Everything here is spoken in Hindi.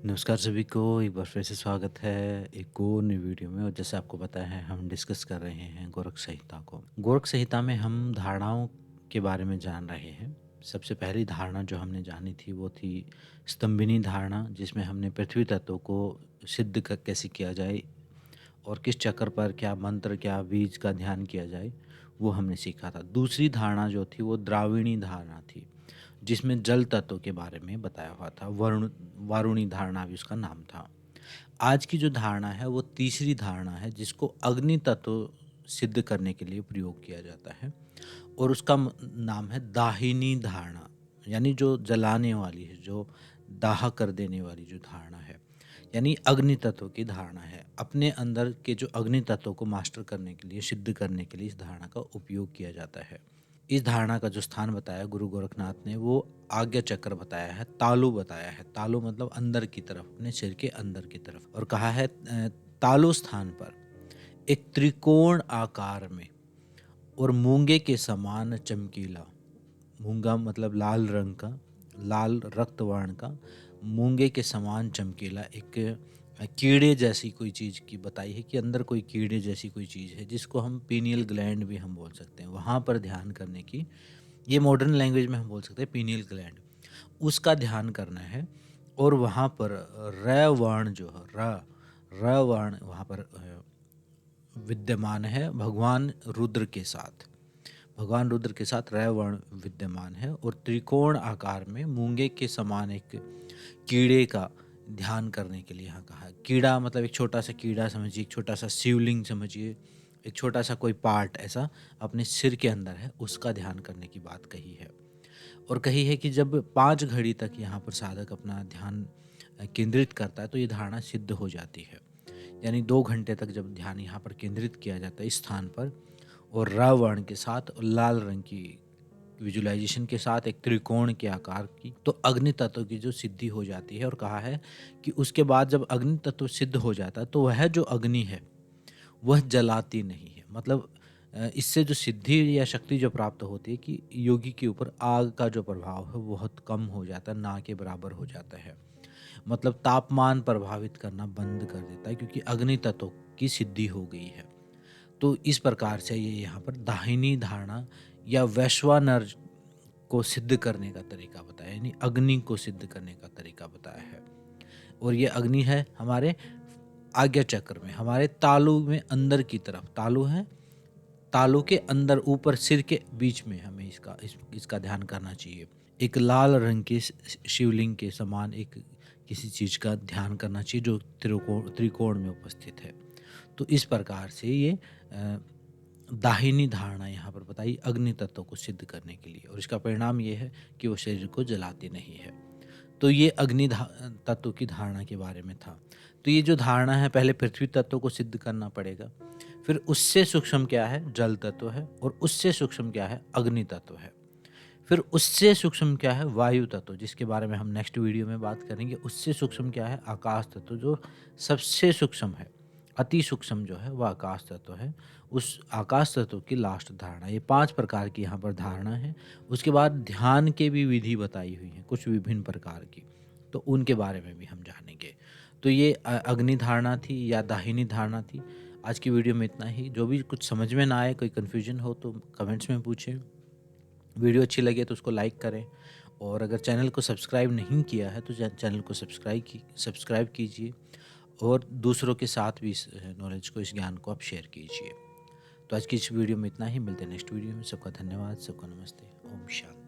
नमस्कार सभी को एक बार फिर से स्वागत है एक और नई वीडियो में। और जैसे आपको पता है हम डिस्कस कर रहे हैं गोरख संहिता को। गोरख संहिता में हम धारणाओं के बारे में जान रहे हैं। सबसे पहली धारणा जो हमने जानी थी वो थी स्तंभिनी धारणा, जिसमें हमने पृथ्वी तत्व को सिद्ध कैसे किया जाए और किस चक्र पर क्या मंत्र क्या बीज का ध्यान किया जाए वो हमने सीखा था। दूसरी धारणा जो थी वो द्राविणी धारणा थी, जिसमें जल तत्व के बारे में बताया हुआ था। वारुणी धारणा भी उसका नाम था। आज की जो धारणा है वो तीसरी धारणा है, जिसको अग्नि तत्व सिद्ध करने के लिए प्रयोग किया जाता है और उसका नाम है दाहिनी धारणा, यानी जो जलाने वाली है, जो दाह कर देने वाली जो धारणा है, यानी अग्नि तत्व की धारणा है। अपने अंदर के जो अग्नि तत्व को मास्टर करने के लिए, सिद्ध करने के लिए इस धारणा का उपयोग किया जाता है। इस धारणा का जो स्थान बताया गुरु गोरखनाथ ने वो आज्ञा चक्र बताया है, तालु बताया है। तालु मतलब अंदर की तरफ, अपने सिर के अंदर की तरफ, और कहा है तालु स्थान पर एक त्रिकोण आकार में और मूंगे के समान चमकीला, मूंगा मतलब लाल रंग का, लाल रक्त वर्ण का, मूंगे के समान चमकीला एक कीड़े जैसी कोई चीज़ की बताई है कि अंदर कोई कीड़े जैसी कोई चीज़ है, जिसको हम पीनियल ग्लैंड भी हम बोल सकते हैं। वहाँ पर ध्यान करने की, ये मॉडर्न लैंग्वेज में हम बोल सकते हैं पीनियल ग्लैंड, उसका ध्यान करना है। और वहाँ पर र वर्ण जो है, र वर्ण वहाँ पर विद्यमान है भगवान रुद्र के साथ। भगवान रुद्र के साथ रय वर्ण विद्यमान है और त्रिकोण आकार में मूंगे के समान एक कीड़े का ध्यान करने के लिए यहाँ कहा है। कीड़ा मतलब एक छोटा सा कीड़ा समझिए, एक छोटा सा शिवलिंग समझिए, एक छोटा सा कोई पार्ट ऐसा अपने सिर के अंदर है, उसका ध्यान करने की बात कही है। और कही है कि जब 5 घड़ी तक यहाँ पर साधक अपना ध्यान केंद्रित करता है तो ये धारणा सिद्ध हो जाती है। यानी 2 घंटे तक जब ध्यान यहाँ पर केंद्रित किया जाता है इस स्थान पर, और र वर्ण के साथ और लाल रंग की विजुलाइजेशन के साथ एक त्रिकोण के आकार की, तो अग्नि तत्व की जो सिद्धि हो जाती है। और कहा है कि उसके बाद जब अग्नि तत्व सिद्ध हो जाता है तो वह जो अग्नि है वह जलाती नहीं है। मतलब इससे जो सिद्धि या शक्ति जो प्राप्त होती है कि योगी के ऊपर आग का जो प्रभाव है बहुत कम हो जाता है, ना के बराबर हो जाता है। मतलब तापमान प्रभावित करना बंद कर देता है, क्योंकि अग्नि तत्व की सिद्धि हो गई है। तो इस प्रकार से ये यहाँ पर दाहिनी धारणा या वैश्वानर को सिद्ध करने का तरीका बताया, यानी अग्नि को सिद्ध करने का तरीका बताया है। और ये अग्नि है हमारे आज्ञा चक्र में, हमारे तालु में अंदर की तरफ तालु है, तालु के अंदर ऊपर सिर के बीच में हमें इसका ध्यान करना चाहिए। एक लाल रंग के शिवलिंग के समान एक किसी चीज का ध्यान करना चाहिए जो त्रिकोण में उपस्थित है। तो इस प्रकार से ये दाहिनी धारणा यहाँ पर बताई अग्नि तत्व को सिद्ध करने के लिए, और इसका परिणाम ये है कि वो शरीर को जलाती नहीं है। तो ये तत्व की धारणा के बारे में था। तो ये जो धारणा है, पहले पृथ्वी तत्व को सिद्ध करना पड़ेगा, फिर उससे सूक्ष्म क्या है जल तत्व है, और उससे सूक्ष्म क्या है अग्नि तत्व है, फिर उससे सूक्ष्म क्या है वायु तत्व, जिसके बारे में हम नेक्स्ट वीडियो में बात करेंगे। उससे सूक्ष्म क्या है आकाश तत्व, जो सबसे सूक्ष्म है, अति सूक्ष्म जो है वह आकाश तत्व है। उस आकाश तत्व की लास्ट धारणा, ये 5 प्रकार की यहाँ पर धारणा है। उसके बाद ध्यान के भी विधि बताई हुई है कुछ विभिन्न प्रकार की, तो उनके बारे में भी हम जानेंगे। तो ये अग्नि धारणा थी या दाहिनी धारणा थी। आज की वीडियो में इतना ही। जो भी कुछ समझ में ना आए, कोई कन्फ्यूजन हो तो कमेंट्स में पूछें। वीडियो अच्छी लगे तो उसको लाइक करें, और अगर चैनल को सब्सक्राइब नहीं किया है तो चैनल को सब्सक्राइब कीजिए, और दूसरों के साथ भी इस नॉलेज को, इस ज्ञान को आप शेयर कीजिए। तो आज की इस वीडियो में इतना ही। मिलते हैं नेक्स्ट वीडियो में। सबका धन्यवाद, सबका नमस्ते। ओम शांति।